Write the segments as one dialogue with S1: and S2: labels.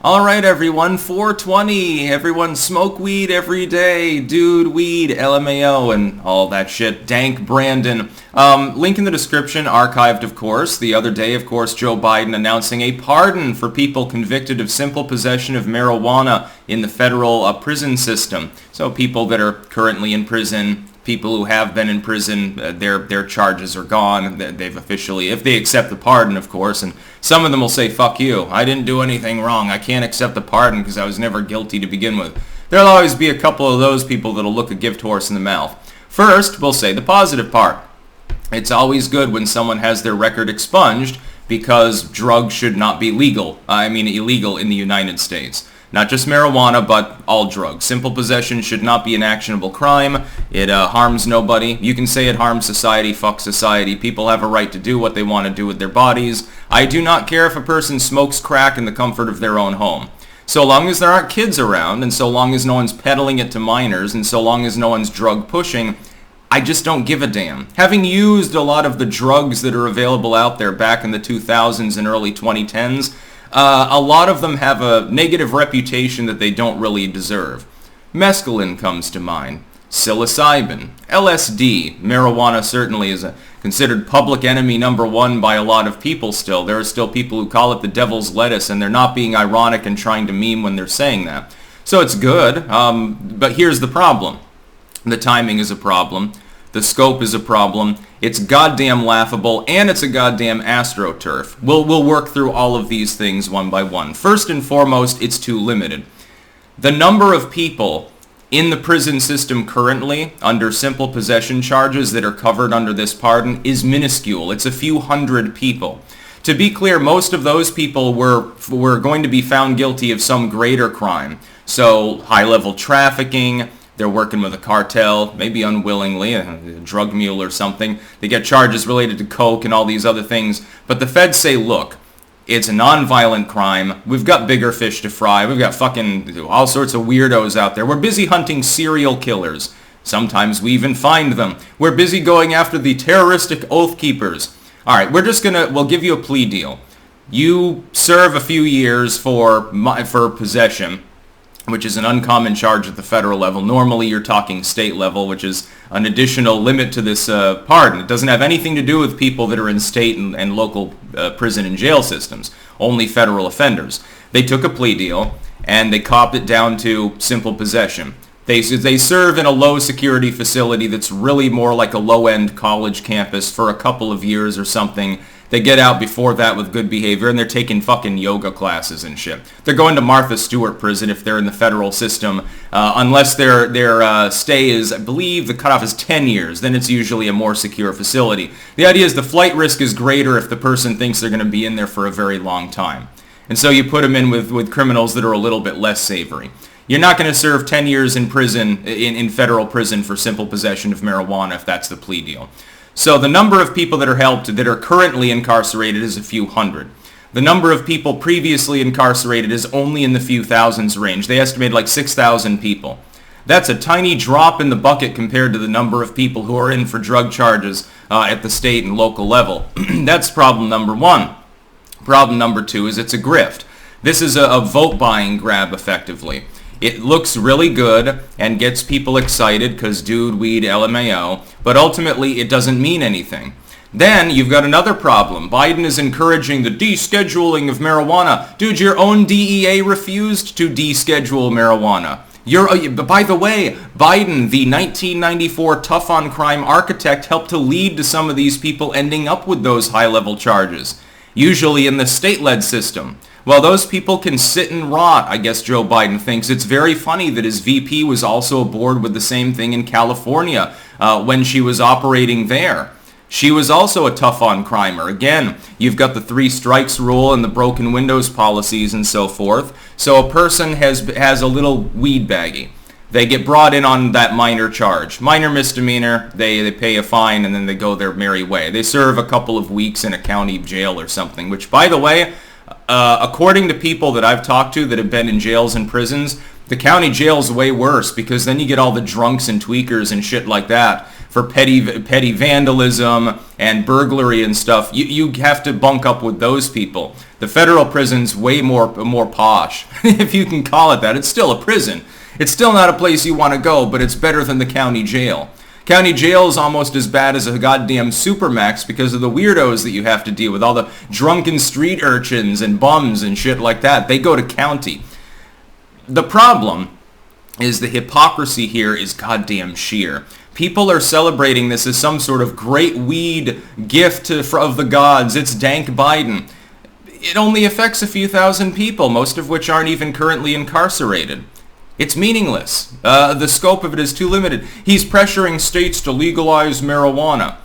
S1: All right, everyone, 420. Everyone smoke weed every day. Dude, weed, LMAO, and all that shit. Dank Brandon. Link in the description, archived, of course. The other day, of course, Joe Biden announcing a pardon for people convicted of simple possession of marijuana in the federal prison system. So people that are currently in prison, people who have been in prison, their charges are gone. They've officially, if they accept the pardon, of course, and some of them will say, fuck you, I didn't do anything wrong. I can't accept the pardon because I was never guilty to begin with. There'll always be a couple of those people that'll look a gift horse in the mouth. First, we'll say the positive part. It's always good when someone has their record expunged because drugs should not be illegal in the United States. Not just marijuana, but all drugs. Simple possession should not be an actionable crime. It harms nobody. You can say it harms society, fuck society. People have a right to do what they want to do with their bodies. I do not care if a person smokes crack in the comfort of their own home. So long as there aren't kids around, and so long as no one's peddling it to minors, and so long as no one's drug pushing, I just don't give a damn. Having used a lot of the drugs that are available out there back in the 2000s and early 2010s, a lot of them have a negative reputation that they don't really deserve. Mescaline comes to mind. Psilocybin. LSD. Marijuana certainly is considered public enemy number one by a lot of people still. There are still people who call it the devil's lettuce, and they're not being ironic and trying to meme when they're saying that. So it's good, but here's the problem. The timing is a problem. The scope is a problem. It's goddamn laughable, and it's a goddamn astroturf. We'll work through all of these things one by one. First and foremost, it's too limited. The number of people in the prison system currently under simple possession charges that are covered under this pardon is minuscule. It's a few hundred people. To be clear, most of those people were going to be found guilty of some greater crime. So high-level trafficking. They're working with a cartel, maybe unwillingly, a drug mule or something. They get charges related to coke and all these other things. But the feds say, look, it's a non-violent crime. We've got bigger fish to fry. We've got fucking all sorts of weirdos out there. We're busy hunting serial killers. Sometimes we even find them. We're busy going after the terroristic oath keepers. All right, we'll give you a plea deal. You serve a few years for possession, which is an uncommon charge at the federal level. Normally you're talking state level, which is an additional limit to this pardon. It doesn't have anything to do with people that are in state and local prison and jail systems, only federal offenders. They took a plea deal and they copped it down to simple possession. They serve in a low security facility that's really more like a low-end college campus for a couple of years or something. They get out before that with good behavior, and they're taking fucking yoga classes and shit. They're going to Martha Stewart prison if they're in the federal system, unless their stay is, I believe, the cutoff is 10 years. Then it's usually a more secure facility. The idea is the flight risk is greater if the person thinks they're going to be in there for a very long time. And so you put them in with criminals that are a little bit less savory. You're not going to serve 10 years in prison, in federal prison for simple possession of marijuana if that's the plea deal. So the number of people that are helped that are currently incarcerated is a few hundred. The number of people previously incarcerated is only in the few thousands range. They estimate like 6,000 people. That's a tiny drop in the bucket compared to the number of people who are in for drug charges at the state and local level. That's problem number one. Problem number two is it's a grift. This is a vote buying grab effectively. It looks really good and gets people excited because dude, weed, LMAO, but ultimately it doesn't mean anything. Then you've got another problem. Biden is encouraging the descheduling of marijuana. Dude, your own DEA refused to deschedule marijuana. By the way, Biden, the 1994 tough on crime architect, helped to lead to some of these people ending up with those high-level charges, usually in the state-led system. Well, those people can sit and rot, I guess Joe Biden thinks. It's very funny that his VP was also aboard with the same thing in California when she was operating there. She was also a tough-on-crimer. Again, you've got the 3 strikes rule and the broken windows policies and so forth. So a person has a little weed baggie. They get brought in on that minor charge. Minor misdemeanor, they pay a fine, and then they go their merry way. They serve a couple of weeks in a county jail or something, which, by the way, according to people that I've talked to that have been in jails and prisons, the county jail's way worse because then you get all the drunks and tweakers and shit like that for petty vandalism and burglary and stuff, you have to bunk up with those people. The federal prison's way more posh, if you can call it that. It's still a prison. It's still not a place you want to go, but it's better than the county jail. County jail is almost as bad as a goddamn supermax because of the weirdos that you have to deal with. All the drunken street urchins and bums and shit like that. They go to county. The problem is the hypocrisy here is goddamn sheer. People are celebrating this as some sort of great weed gift of the gods. It's dank Biden. It only affects a few thousand people, most of which aren't even currently incarcerated. It's meaningless. The scope of it is too limited. He's pressuring states to legalize marijuana.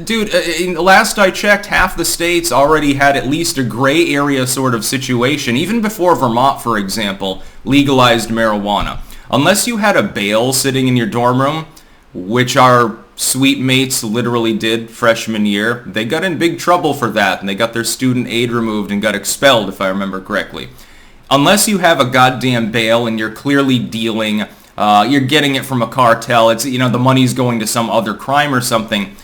S1: Dude, last I checked, half the states already had at least a gray area sort of situation, even before Vermont, for example, legalized marijuana. Unless you had a bail sitting in your dorm room, which our sweet mates literally did freshman year, they got in big trouble for that, and they got their student aid removed and got expelled, if I remember correctly. Unless you have a goddamn bail and you're clearly dealing, you're getting it from a cartel, it's, the money's going to some other crime or something,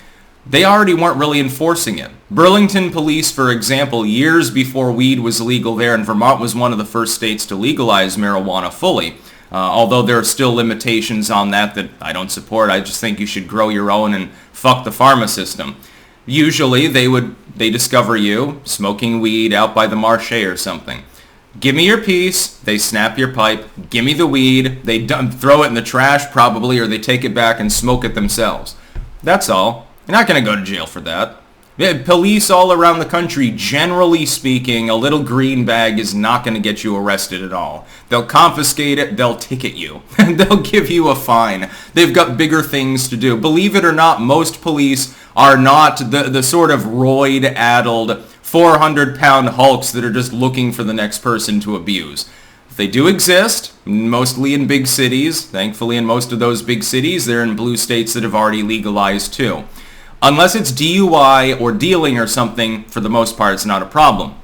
S1: they already weren't really enforcing it. Burlington police, for example, years before weed was legal there, and Vermont was one of the first states to legalize marijuana fully, although there are still limitations on that I don't support. I just think you should grow your own and fuck the pharma system. Usually they discover you smoking weed out by the marché or something. Give me your piece, they snap your pipe, give me the weed, they throw it in the trash probably, or they take it back and smoke it themselves. That's all. You're not going to go to jail for that. Police all around the country, generally speaking, a little green bag is not going to get you arrested at all. They'll confiscate it, they'll ticket you, and they'll give you a fine. They've got bigger things to do. Believe it or not, most police are not the sort of roid-addled 400-pound hulks that are just looking for the next person to abuse. They do exist, mostly in big cities. Thankfully, in most of those big cities, they're in blue states that have already legalized too. Unless it's DUI or dealing or something, for the most part, it's not a problem.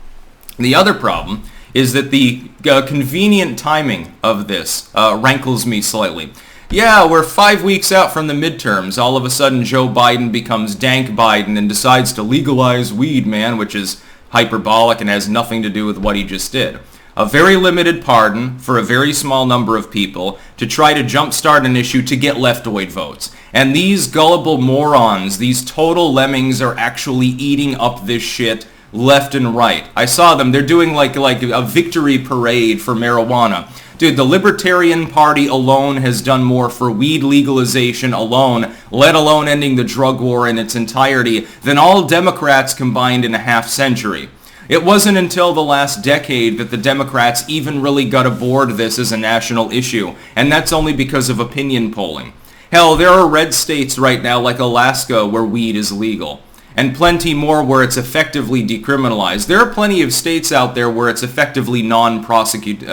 S1: The other problem is that the convenient timing of this rankles me slightly. Yeah, we're 5 weeks out from the midterms. All of a sudden, Joe Biden becomes dank Biden and decides to legalize weed, man, which is hyperbolic and has nothing to do with what he just did. A very limited pardon for a very small number of people to try to jumpstart an issue to get leftoid votes. And these gullible morons, these total lemmings, are actually eating up this shit left and right. I saw them. They're doing like a victory parade for marijuana. Dude, the Libertarian Party alone has done more for weed legalization alone, let alone ending the drug war in its entirety, than all Democrats combined in a half century. It wasn't until the last decade that the Democrats even really got aboard this as a national issue, and that's only because of opinion polling. Hell, there are red states right now like Alaska where weed is legal, and plenty more where it's effectively decriminalized. There are plenty of states out there where it's effectively non-prosecuted.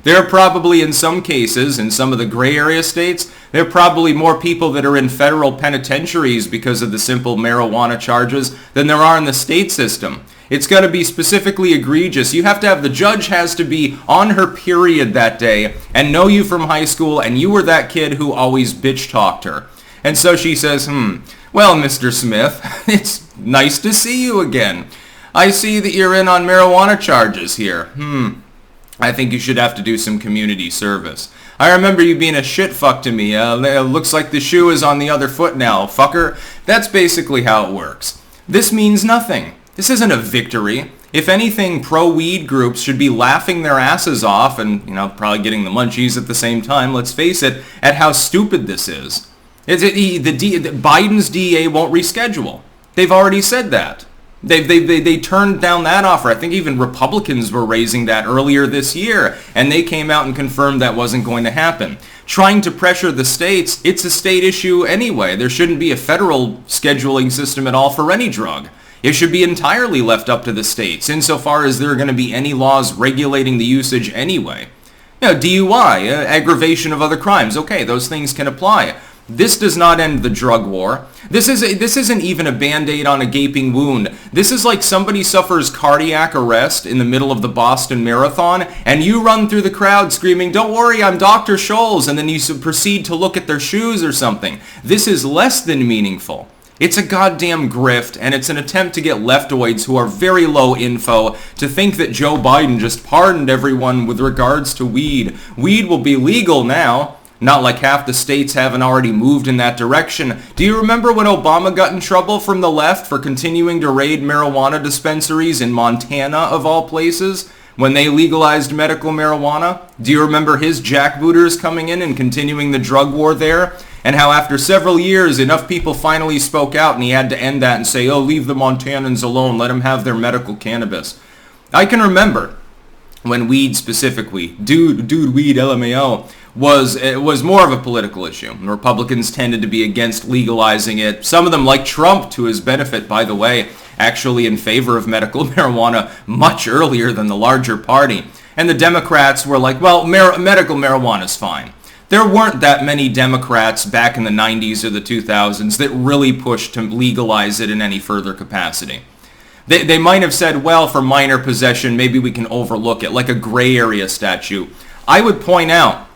S1: There are probably, in some cases, in some of the gray area states, there are probably more people that are in federal penitentiaries because of the simple marijuana charges than there are in the state system. It's got to be specifically egregious. You have to have, the judge has to be on her period that day and know you from high school, and you were that kid who always bitch-talked her. And so she says, well, Mr. Smith, it's nice to see you again. I see that you're in on marijuana charges here. I think you should have to do some community service. I remember you being a shit fuck to me. Looks like the shoe is on the other foot now, fucker. That's basically how it works. This means nothing. This isn't a victory. If anything, pro-weed groups should be laughing their asses off and, probably getting the munchies at the same time, let's face it, at how stupid this is. Biden's DA won't reschedule. They've already said that. They turned down that offer. I think even Republicans were raising that earlier this year, and they came out and confirmed that wasn't going to happen. Trying to pressure the states, it's a state issue anyway. There shouldn't be a federal scheduling system at all for any drug. It should be entirely left up to the states, insofar as there are going to be any laws regulating the usage anyway. DUI, aggravation of other crimes, okay, those things can apply. This does not end the drug war. This isn't even a band-aid on a gaping wound. This is like somebody suffers cardiac arrest in the middle of the Boston Marathon, and you run through the crowd screaming, "Don't worry, I'm Dr. Scholl's," and then you proceed to look at their shoes or something. This is less than meaningful. It's a goddamn grift, and it's an attempt to get leftoids who are very low info to think that Joe Biden just pardoned everyone with regards to weed. Weed will be legal now. Not like half the states haven't already moved in that direction. Do you remember when Obama got in trouble from the left for continuing to raid marijuana dispensaries in Montana, of all places, when they legalized medical marijuana? Do you remember his jackbooters coming in and continuing the drug war there? And how after several years, enough people finally spoke out and he had to end that and say, "Oh, leave the Montanans alone, let them have their medical cannabis." I can remember when weed specifically, dude weed, LMAO, was more of a political issue. Republicans tended to be against legalizing it. Some of them, like Trump, to his benefit, by the way, actually in favor of medical marijuana much earlier than the larger party. And the Democrats were like, well, medical marijuana is fine. There weren't that many Democrats back in the 90s or the 2000s that really pushed to legalize it in any further capacity. They might have said, well, for minor possession, maybe we can overlook it, like a gray area statute. I would point out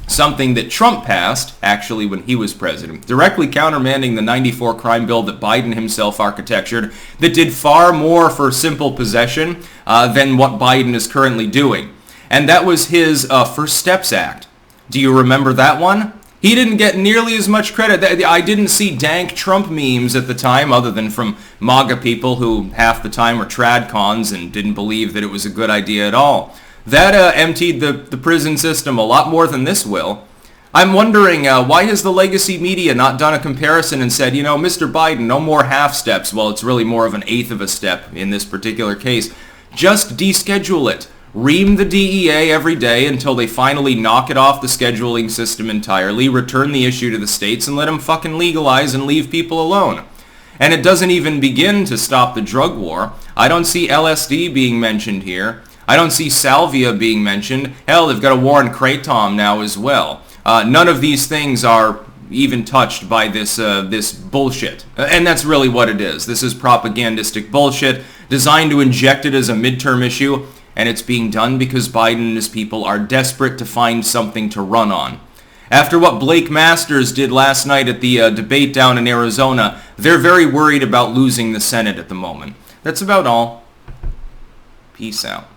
S1: something that Trump passed, actually, when he was president, directly countermanding the 94 crime bill that Biden himself architectured, that did far more for simple possession than what Biden is currently doing. And that was his First Steps Act. Do you remember that one? He didn't get nearly as much credit. I didn't see dank Trump memes at the time, other than from MAGA people who half the time were tradcons and didn't believe that it was a good idea at all. That emptied the prison system a lot more than this will. I'm wondering, why has the legacy media not done a comparison and said, you know, Mr. Biden, no more half steps? Well, it's really more of an eighth of a step in this particular case. Just deschedule it. Ream the DEA every day until they finally knock it off the scheduling system entirely, return the issue to the states, and let them fucking legalize and leave people alone. And it doesn't even begin to stop the drug war. I don't see LSD being mentioned here. I don't see salvia being mentioned. Hell, they've got a war on kratom now as well. None of these things are even touched by this bullshit. And that's really what it is. This is propagandistic bullshit designed to inject it as a midterm issue, and it's being done because Biden and his people are desperate to find something to run on. After what Blake Masters did last night at the debate down in Arizona, they're very worried about losing the Senate at the moment. That's about all. Peace out.